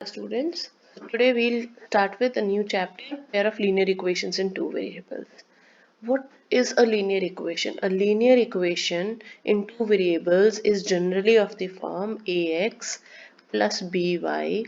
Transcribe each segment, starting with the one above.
Students, today we'll start with a new chapter, pair of linear equations in two variables. What is a linear equation? A linear equation in two variables is generally of the form ax plus by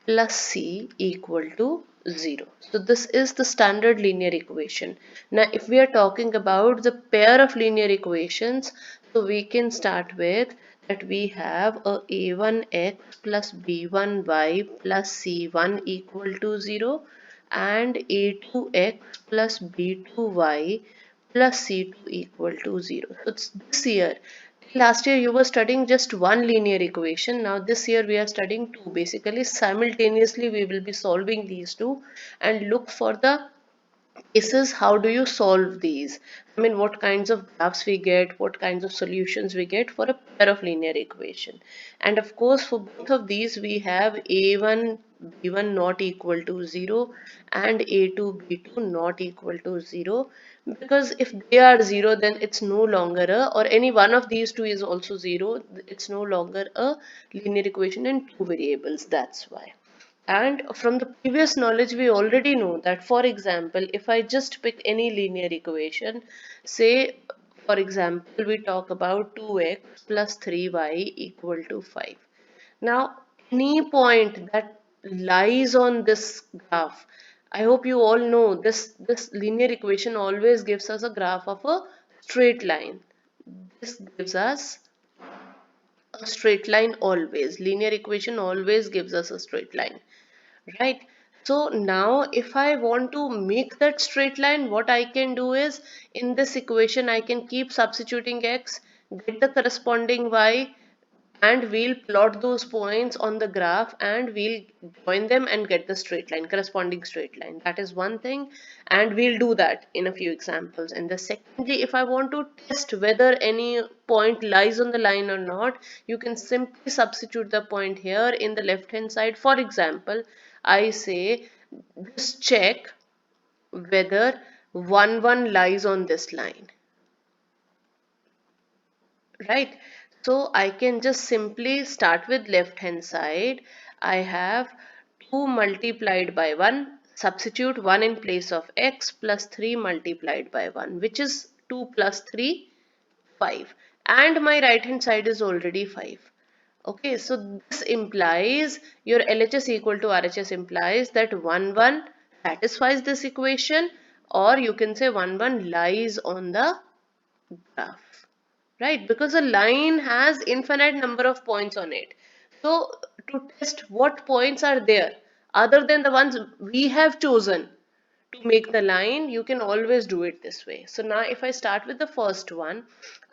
plus c equal to 0. So this is the standard linear equation. Now if we are talking about the pair of linear equations, so we can start with that we have a a1x plus b1y plus c1 equal to 0 and a2x plus b2y plus c2 equal to 0. So it's this year. Last year you were studying just one linear equation. Now this year we are studying two. Basically simultaneously we will be solving these two and look for the cases. How do you solve these? I mean, what kinds of graphs we get, what kinds of solutions we get for a pair of linear equation. And of course for both of these we have a1 b1 not equal to 0 and a2 b2 not equal to 0, because if they are 0 then it's no longer a, or any one of these two is also 0, it's no longer a linear equation in two variables. That's why. And from the previous knowledge, we already know that, for example, if I just pick any linear equation, say, for example, we talk about 2x plus 3y equal to 5. Now, any point that lies on this graph, I hope you all know this linear equation always gives us a graph of a straight line. This gives us a straight line always. Linear equation always gives us a straight line, right? So now if I want to make that straight line, what I can do is, in this equation I can keep substituting x, get the corresponding y, and we'll plot those points on the graph and we'll join them and get the straight line, corresponding straight line. That is one thing, and we'll do that in a few examples. And the secondly, if I want to test whether any point lies on the line or not, you can simply substitute the point here in the left hand side. For example, I say just check whether 1 lies on this line, right? So I can just simply start with left hand side. I have 2 multiplied by 1, substitute 1 in place of x, plus 3 multiplied by 1, which is 2 plus 3, 5, and my right hand side is already 5. Okay, so this implies your LHS equal to RHS implies that 1 satisfies this equation, or you can say 1 lies on the graph, right? Because a line has infinite number of points on it. So to test what points are there other than the ones we have chosen to make the line, you can always do it this way. So now if I start with the first one,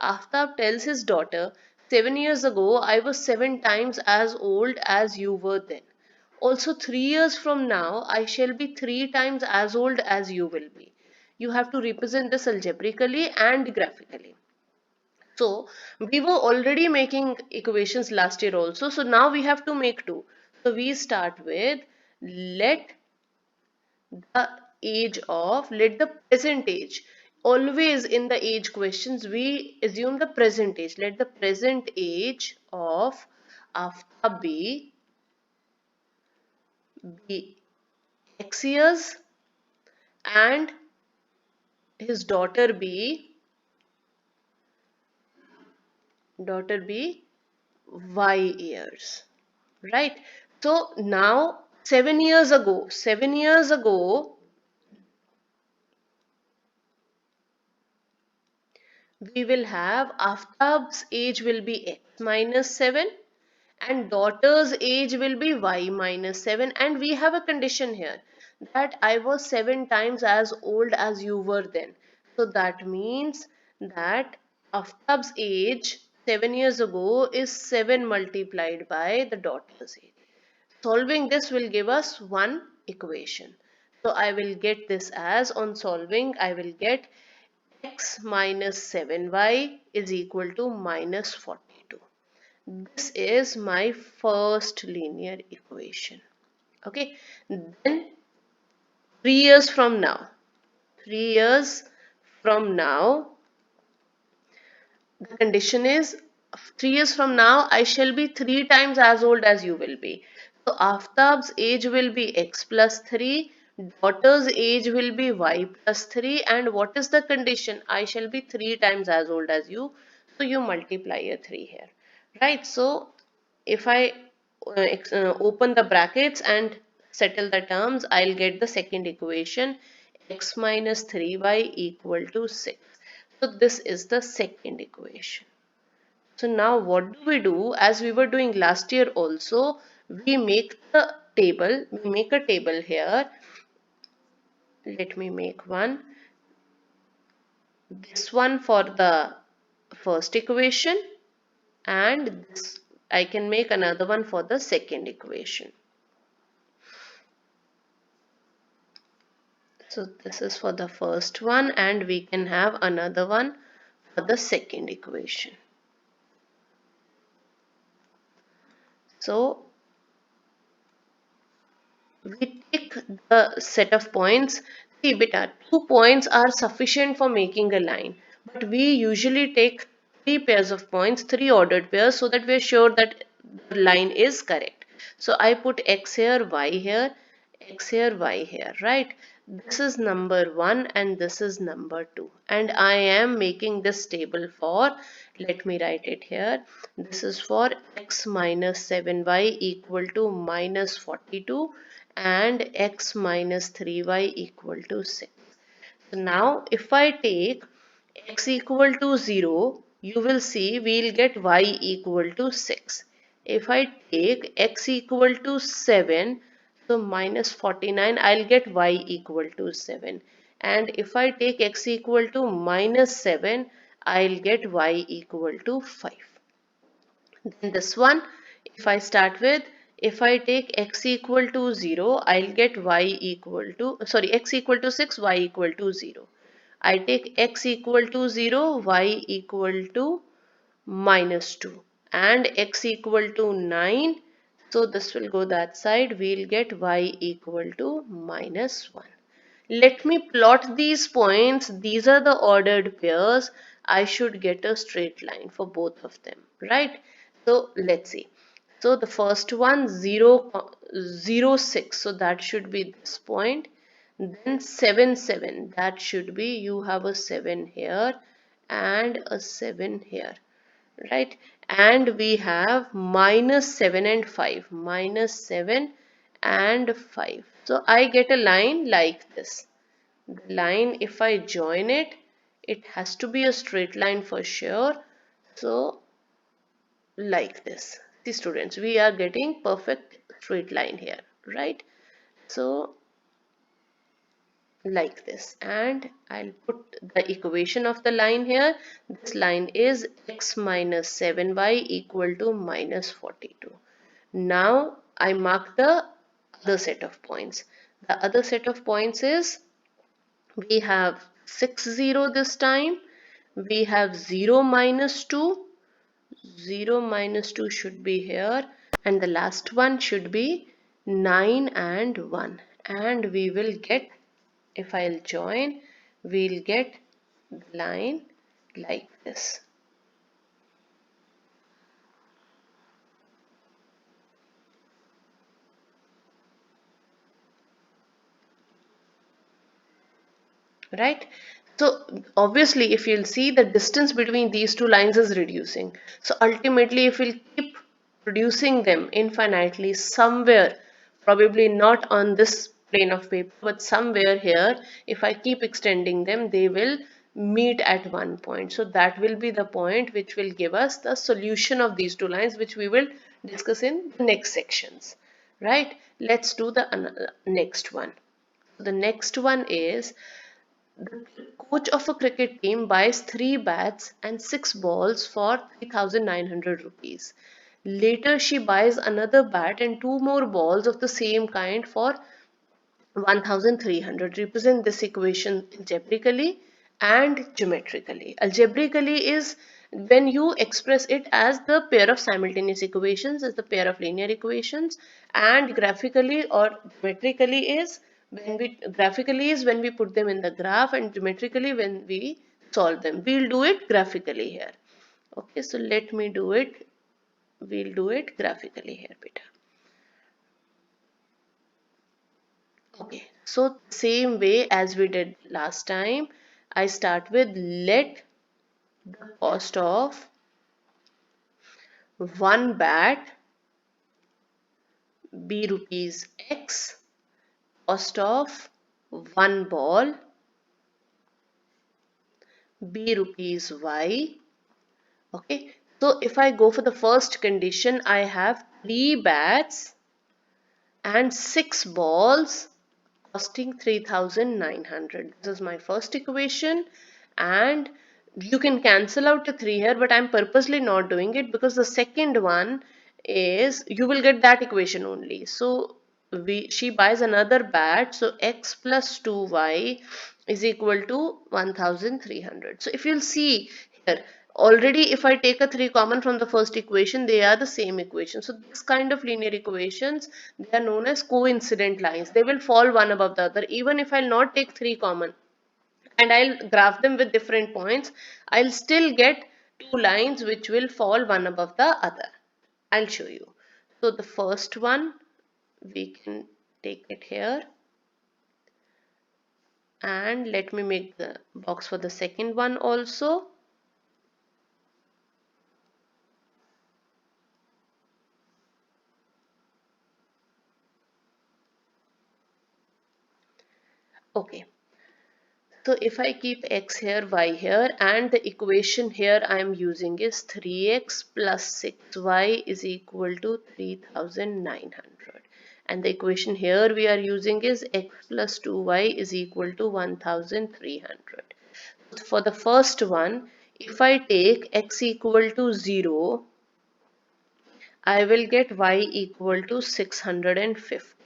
Aftab tells his daughter, 7 years ago I was 7 times as old as you were then. Also 3 years from now I shall be 3 times as old as you will be. You have to represent this algebraically and graphically. So we were already making equations last year also. So now we have to make two. So we start with, let let the present age. Always in the age questions we assume the present age. Let the present age of Aftab be X years and his daughter be Y years. Right? So now 7 years ago, we will have Aftab's age will be x minus 7 and daughter's age will be y minus 7, and we have a condition here that I was 7 times as old as you were then. So that means that Aftab's age 7 years ago is 7 multiplied by the daughter's age. Solving this will give us one equation. So I will get this as, on solving, I will get x minus 7y is equal to minus 42. This is my first linear equation. Okay, then 3 years from now, 3 years from now, the condition is 3 years from now I shall be 3 times as old as you will be. So Aftab's age will be x plus 3, daughter's age will be y plus 3, and what is the condition? I shall be 3 times as old as you. So you multiply a 3 here. Right? So if I open the brackets and settle the terms, I'll get the second equation, x minus 3y equal to 6. So this is the second equation. So now what do we do? As we were doing last year also, we make a table here. Let me make one. This one for the first equation, and this, I can make another one for the second equation. So this is for the first one, and we can have another one for the second equation. So we take the set of points. See, beta, 2 points are sufficient for making a line, but we usually take 3 pairs of points, 3 ordered pairs, so that we are sure that the line is correct. So I put x here, y here, x here, y here, right? This is number 1 and this is number 2. And I am making this table for, let me write it here. This is for x minus 7y equal to minus 42 and x minus 3y equal to 6. So now if I take x equal to 0, you will see we'll get y equal to 6. If I take x equal to 7, so minus 49, I'll get y equal to 7. And if I take x equal to minus 7, I'll get y equal to 5. Then this one, if I start with, if I take x equal to 0, I'll get x equal to 6, y equal to 0. I take x equal to 0, y equal to minus 2 and x equal to 9. So this will go that side. We'll get y equal to minus 1. Let me plot these points. These are the ordered pairs. I should get a straight line for both of them, right? So let's see. So the first one 0, 0, 6. So that should be this point. Then 7, 7. That should be, you have a 7 here and a 7 here, right? And we have minus 7 and 5. Minus 7 and 5. So I get a line like this. The line, if I join it, it has to be a straight line for sure. So like this. See students, we are getting perfect straight line here, right? So like this, and I'll put the equation of the line here. This line is x minus 7y equal to minus 42. Now I mark the other set of points. The other set of points is, we have 6, 0 this time. We have 0 minus 2. 0 minus 2 should be here. And the last one should be 9 and 1. And we will get, if I'll join, we'll get the line like this. Right? So obviously if you'll see, the distance between these two lines is reducing. So ultimately if we'll keep producing them infinitely somewhere, probably not on this plane of paper, but somewhere here, if I keep extending them, they will meet at one point. So that will be the point which will give us the solution of these two lines, which we will discuss in the next sections. Right? Let's do the next one. The next one is, the coach of a cricket team buys 3 bats and 6 balls for 3,900 rupees. Later, she buys another bat and 2 more balls of the same kind for 1,300. Represent this equation algebraically and geometrically. Algebraically is when you express it as the pair of simultaneous equations, as the pair of linear equations, and graphically or geometrically is when we put them in the graph, and geometrically when we solve them. We'll do it graphically here. Okay, so let me do it. We'll do it graphically here, beta. So same way as we did last time, I start with let the cost of one bat be rupees X, cost of one ball be rupees Y. Okay, so if I go for the first condition, I have 3 bats and 6 balls costing 3,900. This is my first equation, and you can cancel out the 3 here, but I'm purposely not doing it because the second one is you will get that equation only. So she buys another bat, so x plus 2y is equal to 1,300. So if you'll see here, already if I take a 3 common from the first equation, they are the same equation. So this kind of linear equations, they are known as coincident lines. They will fall one above the other. Even if I'll not take 3 common and I'll graph them with different points, I'll still get 2 lines which will fall one above the other. I'll show you. So the first one, we can take it here, and let me make the box for the second one also. Okay, so if I keep x here, y here, and the equation here I am using is 3x plus 6y is equal to 3,900. And the equation here we are using is x plus 2y is equal to 1,300. For the first one, if I take x equal to 0, I will get y equal to 650.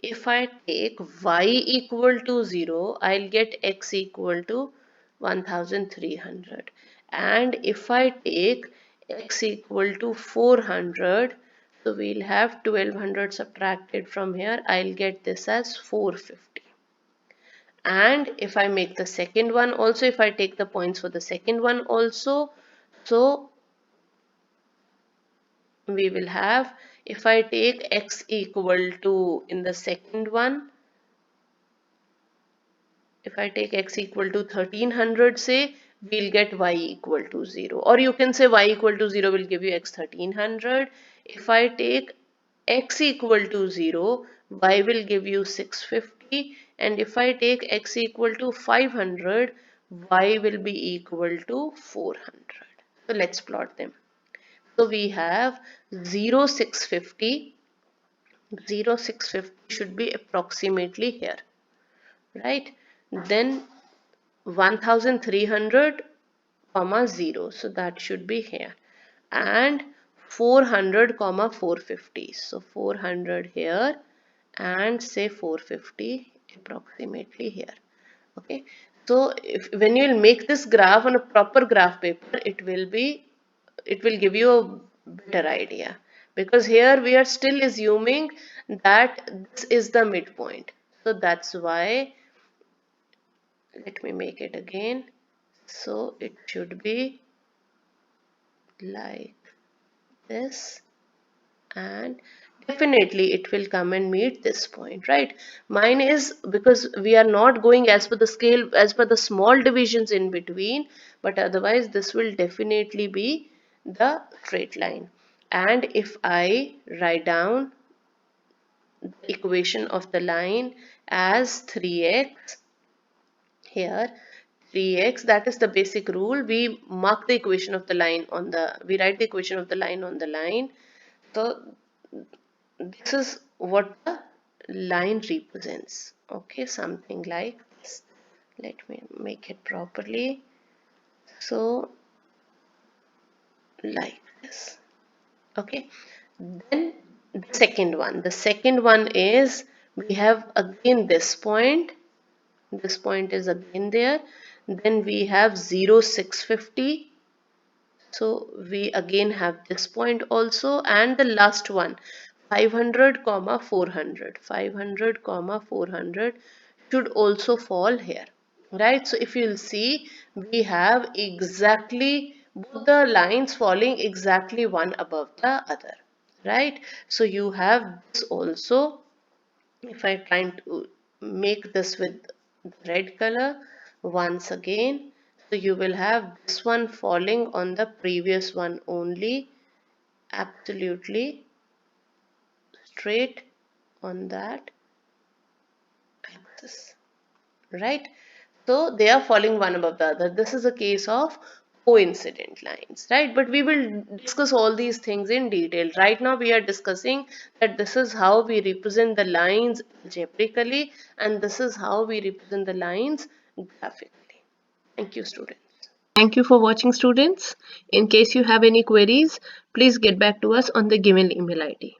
If I take y equal to 0, I'll get x equal to 1,300. And if I take x equal to 400, so we'll have 1,200 subtracted from here. I'll get this as 450. And if I make the second one also, if I take the points for the second one also, so we will have, if I take x equal to, in the second one, if I take x equal to 1300, say, we'll get y equal to 0. Or you can say y equal to 0 will give you x 1300. If I take x equal to 0, y will give you 650. And if I take x equal to 500, y will be equal to 400. So let's plot them. So we have 0, 650. 0, 650 should be approximately here, right? Then 1,300 comma 0, so that should be here, and 400 comma 450, so 400 here and say 450 approximately here. Okay, so when you will make this graph on a proper graph paper, it will give you a better idea, because here we are still assuming that this is the midpoint. So that's why, let me make it again. So it should be like this, and definitely it will come and meet this point, right? Mine is, because we are not going as per the scale, as per the small divisions in between, but otherwise this will definitely be the straight line. And if I write down the equation of the line as 3x here, 3x, that is the basic rule. We mark the equation of the line on the, we write the equation of the line on the line. So this is what the line represents. Okay, something like this. Let me make it properly. So like this. Okay, then the second one is, we have again this point. This point is again there. Then we have 0, 650. So we again have this point also, and the last one, 500 comma 400. 500 comma 400 should also fall here, right? So if you'll see, we have exactly both the lines falling exactly one above the other, right? So you have this also, If I try to make this with red color once again, so you will have this one falling on the previous one only, absolutely straight on that axis, right? So they are falling one above the other. This is a case of coincident lines, right? But we will discuss all these things in detail. Right now we are discussing that this is how we represent the lines algebraically, and this is how we represent the lines graphically. Thank you, students. Thank you for watching, students. In case you have any queries, please get back to us on the given email ID.